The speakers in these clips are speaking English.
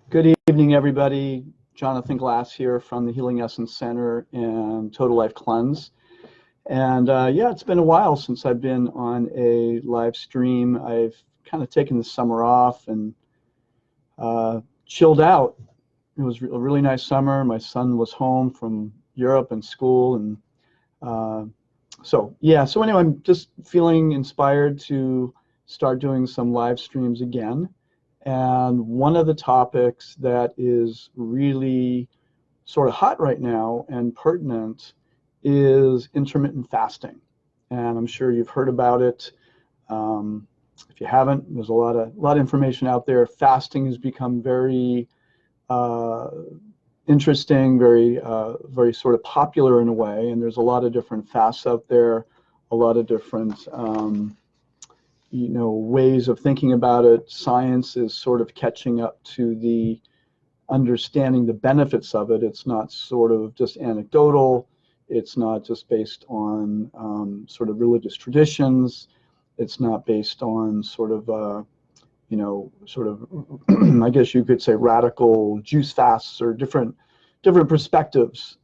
Good evening, everybody. Jonathan Glass here from the Healing Essence Center and Total Life Cleanse. And yeah, it's been a while since I've been on a live stream. I've kind of taken the summer off and chilled out. It was a really nice summer. My son was home from Europe and school. And uh, so anyway, I'm just feeling inspired to start doing some live streams again. And one of the topics that is really sort of hot right now and pertinent is intermittent fasting. And I'm sure you've heard about it. Um, if you haven't, there's a lot of information out there. Fasting has become very uh, interesting, very sort of popular in a way. And there's a lot of different fasts out there, a lot of different ways of thinking about it. Science is sort of catching up to the understanding the benefits of it. It's not sort of just anecdotal. It's not just based on sort of religious traditions. It's not based on sort of, I guess you could say radical juice fasts or different perspectives,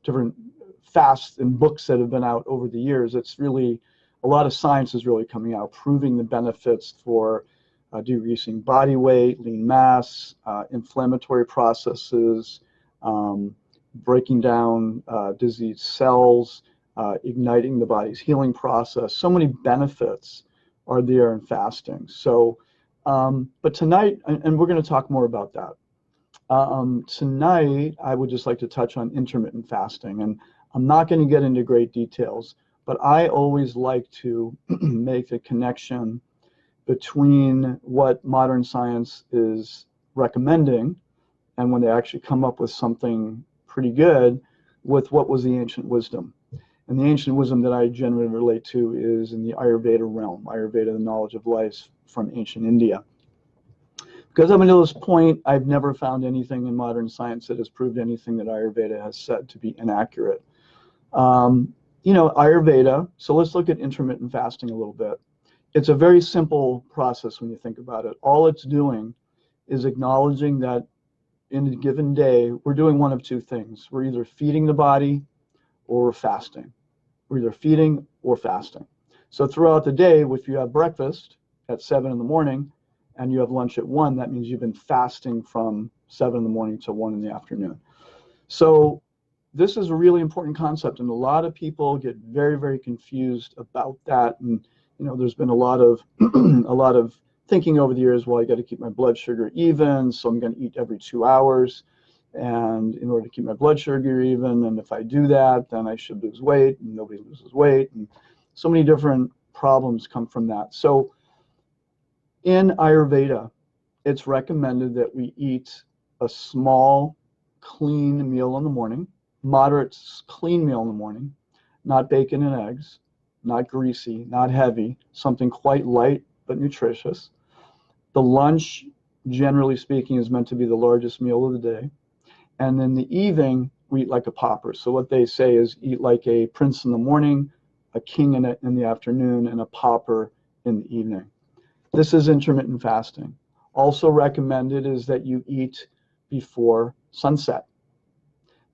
different fasts and books that have been out over the years. It's really, a lot of science is really coming out, proving the benefits for decreasing body weight, lean mass, inflammatory processes, breaking down diseased cells, igniting the body's healing process. So many benefits are there in fasting. So, but tonight, and we're going to talk more about that. Tonight, I would just like to touch on intermittent fasting, and I'm not going to get into great details, but I always like to make the connection between what modern science is recommending and when they actually come up with something pretty good with what was the ancient wisdom. And the ancient wisdom that I generally relate to is in the Ayurveda realm. Ayurveda, the knowledge of life from ancient India. Because up until this point, I've never found anything in modern science that has proved anything that Ayurveda has said to be inaccurate. Ayurveda, so let's look at intermittent fasting a little bit. It's a very simple process when you think about it. All it's doing is acknowledging that in a given day, we're doing one of two things. We're either feeding the body or we're fasting. We're either feeding or fasting. So throughout the day, if you have breakfast at 7 in the morning and you have lunch at 1, that means you've been fasting from 7 in the morning to 1 in the afternoon. So this is a really important concept, and a lot of people get very, very confused about that. And there's been a lot of thinking over the years. Well, I got to keep my blood sugar even, so I'm going to eat every 2 hours, and in order to keep my blood sugar even, and if I do that, then I should lose weight, and nobody loses weight, and so many different problems come from that. So in Ayurveda, it's recommended that we eat a small, clean meal in the morning, moderate, clean meal in the morning, not bacon and eggs, not greasy, not heavy, something quite light but nutritious. The lunch, generally speaking, is meant to be the largest meal of the day. And then the evening, we eat like a pauper. So what they say is eat like a prince in the morning, a king in the afternoon, and a pauper in the evening. This is intermittent fasting. Also recommended is that you eat before sunset.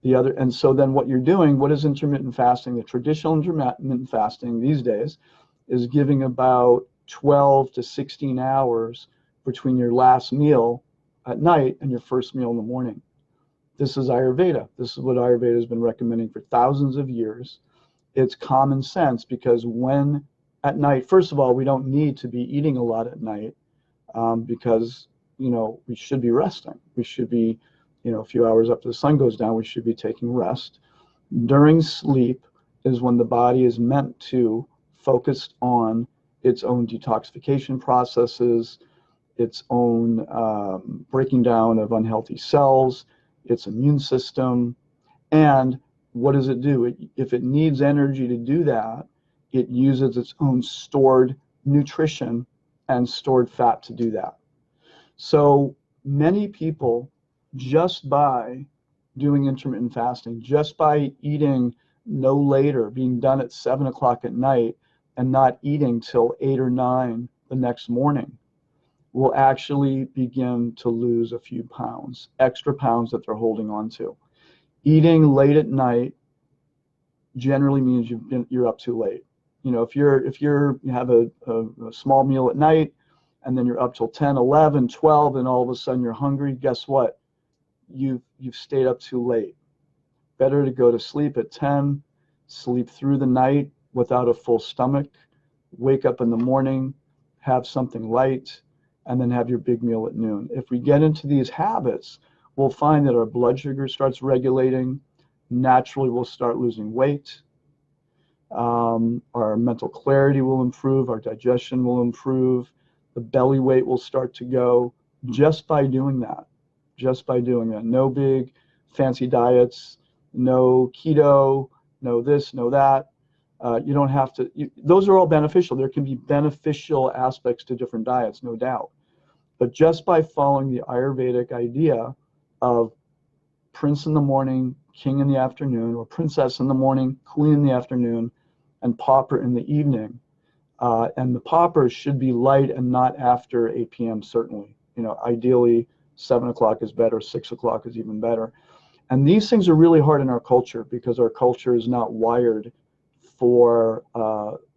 And so then what you're doing, what is intermittent fasting? The traditional intermittent fasting these days is giving about 12 to 16 hours between your last meal at night and your first meal in the morning. This is Ayurveda. This is what Ayurveda has been recommending for thousands of years. It's common sense because when at night, first of all, we don't need to be eating a lot at night because, we should be resting. We should be, a few hours after the sun goes down, we should be taking rest. During sleep is when the body is meant to focus on its own detoxification processes, its own breaking down of unhealthy cells, its immune system. And what does it do? If it needs energy to do that, it uses its own stored nutrition and stored fat to do that. So many people, just by doing intermittent fasting, just by eating no later, being done at 7 o'clock at night and not eating till 8 or 9 the next morning, will actually begin to lose a few pounds, extra pounds that they're holding on to. Eating late at night generally means you're up too late. You know, if you have a small meal at night and then you're up till 10, 11, 12, and all of a sudden you're hungry, guess what? You've stayed up too late. Better to go to sleep at 10, sleep through the night without a full stomach, wake up in the morning, have something light, and then have your big meal at noon. If we get into these habits, we'll find that our blood sugar starts regulating. Naturally, we'll start losing weight. Our mental clarity will improve. Our digestion will improve. The belly weight will start to go just by doing that. Just by doing that. No big fancy diets, no keto, no this, no that. You don't have to, those are all beneficial. There can be beneficial aspects to different diets, no doubt. But just by following the Ayurvedic idea of prince in the morning, king in the afternoon, or princess in the morning, queen in the afternoon, and pauper in the evening. And the pauper should be light and not after 8 p.m. certainly. You know, ideally 7 o'clock is better, 6 o'clock is even better. And these things are really hard in our culture because our culture is not wired for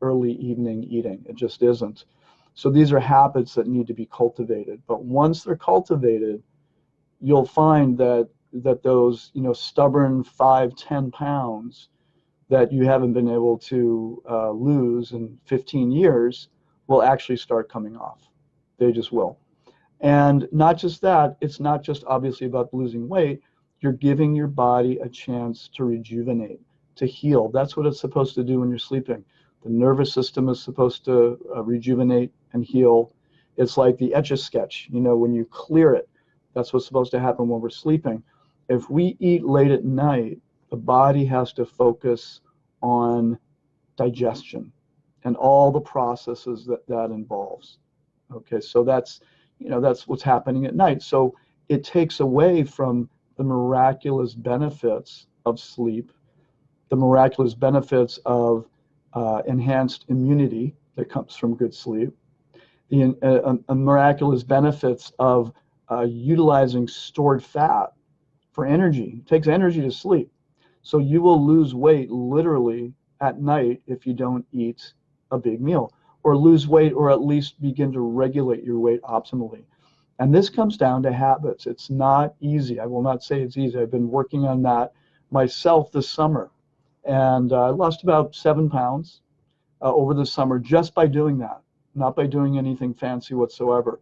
early evening eating. It just isn't. So these are habits that need to be cultivated. But once they're cultivated, you'll find that those, you know, stubborn 5, 10 pounds that you haven't been able to lose in 15 years will actually start coming off. They just will. And not just that, it's not just obviously about losing weight. You're giving your body a chance to rejuvenate, to heal. That's what it's supposed to do when you're sleeping. The nervous system is supposed to rejuvenate and heal. It's like the Etch-a-Sketch, you know, when you clear it, that's what's supposed to happen when we're sleeping. If we eat late at night, the body has to focus on digestion and all the processes that involves. Okay, so that's, you know, that's what's happening at night. So it takes away from the miraculous benefits of sleep, the miraculous benefits of enhanced immunity that comes from good sleep, the miraculous benefits of utilizing stored fat for energy. It takes energy to sleep. So you will lose weight literally at night if you don't eat a big meal, or lose weight, or at least begin to regulate your weight optimally. And this comes down to habits. It's not easy. I will not say it's easy. I've been working on that myself this summer. And I lost about 7 pounds over the summer just by doing that, not by doing anything fancy whatsoever.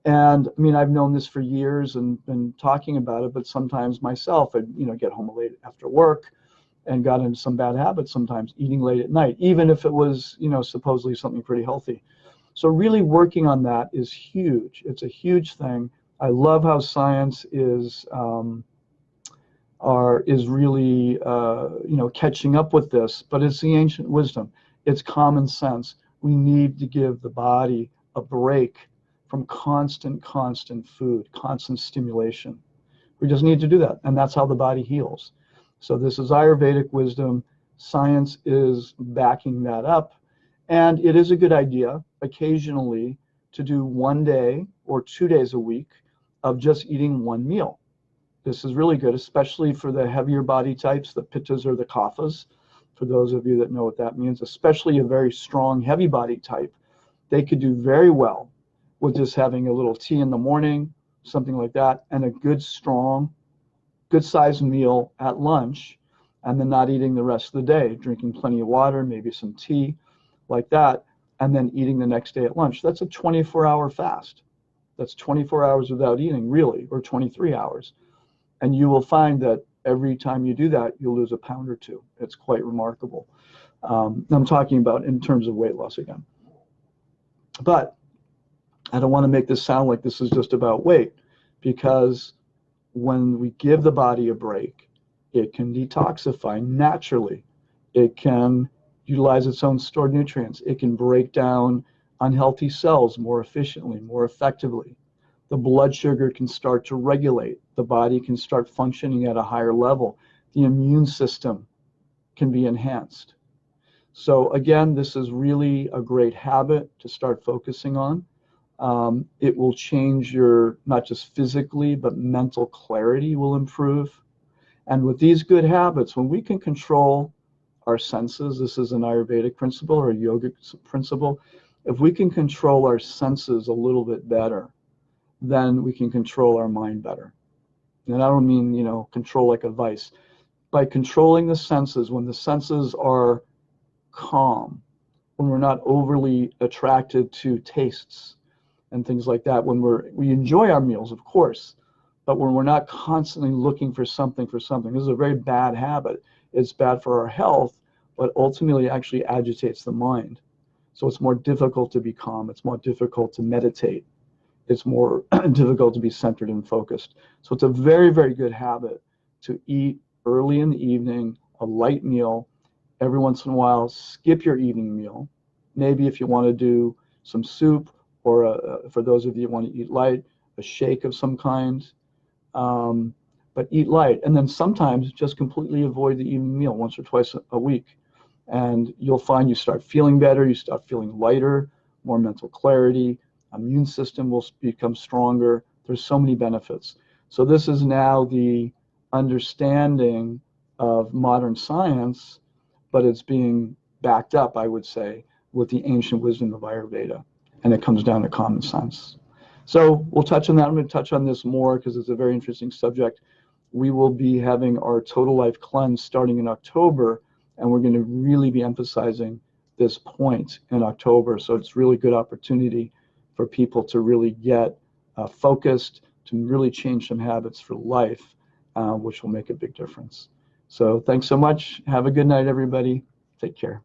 And I mean, I've known this for years and been talking about it, but sometimes myself, I'd, you know, get home late after work and got into some bad habits sometimes, eating late at night, even if it was, you know, supposedly something pretty healthy. So really working on that is huge. It's a huge thing. I love how science is really you know, catching up with this, but it's the ancient wisdom. It's common sense. We need to give the body a break from constant food, constant stimulation. We just need to do that, and that's how the body heals. So this is Ayurvedic wisdom. Science is backing that up, and it is a good idea occasionally to do 1 day or 2 days a week of just eating one meal. This is really good, especially for the heavier body types, the pittas or the kaphas. For those of you that know what that means, especially a very strong, heavy body type, they could do very well with just having a little tea in the morning, something like that, and a good, strong, good-sized meal at lunch, and then not eating the rest of the day, drinking plenty of water, maybe some tea, like that, and then eating the next day at lunch. That's a 24-hour fast. That's 24 hours without eating, really, or 23 hours. And you will find that every time you do that, you'll lose a pound or two. It's quite remarkable. I'm talking about in terms of weight loss again. But I don't want to make this sound like this is just about weight, because when we give the body a break, it can detoxify naturally. It can utilize its own stored nutrients. It can break down unhealthy cells more efficiently, more effectively. The blood sugar can start to regulate. The body can start functioning at a higher level. The immune system can be enhanced. So again, this is really a great habit to start focusing on. It will change your, not just physically, but mental clarity will improve. And with these good habits, when we can control our senses, this is an Ayurvedic principle or a yogic principle, if we can control our senses a little bit better, then we can control our mind better. And I don't mean, control like a vice. By controlling the senses, when the senses are calm, when we're not overly attracted to tastes and things like that, when we enjoy our meals, of course, but when we're not constantly looking for something, this is a very bad habit. It's bad for our health, but ultimately actually agitates the mind. So it's more difficult to be calm. It's more difficult to meditate. It's more difficult to be centered and focused. So it's a very, very good habit to eat early in the evening, a light meal. Every once in a while, skip your evening meal. Maybe if you want to do some soup, or for those of you who want to eat light, a shake of some kind. But eat light. And then sometimes just completely avoid the evening meal once or twice a week. And you'll find you start feeling better, you start feeling lighter, more mental clarity, immune system will become stronger. There's so many benefits. So this is now the understanding of modern science, but it's being backed up, I would say, with the ancient wisdom of Ayurveda. And it comes down to common sense. So we'll touch on that. I'm going to touch on this more because it's a very interesting subject. We will be having our Total Life Cleanse starting in October, and we're going to really be emphasizing this point in October. So it's really good opportunity for people to really get focused, to really change some habits for life, which will make a big difference. So thanks so much. Have a good night, everybody. Take care.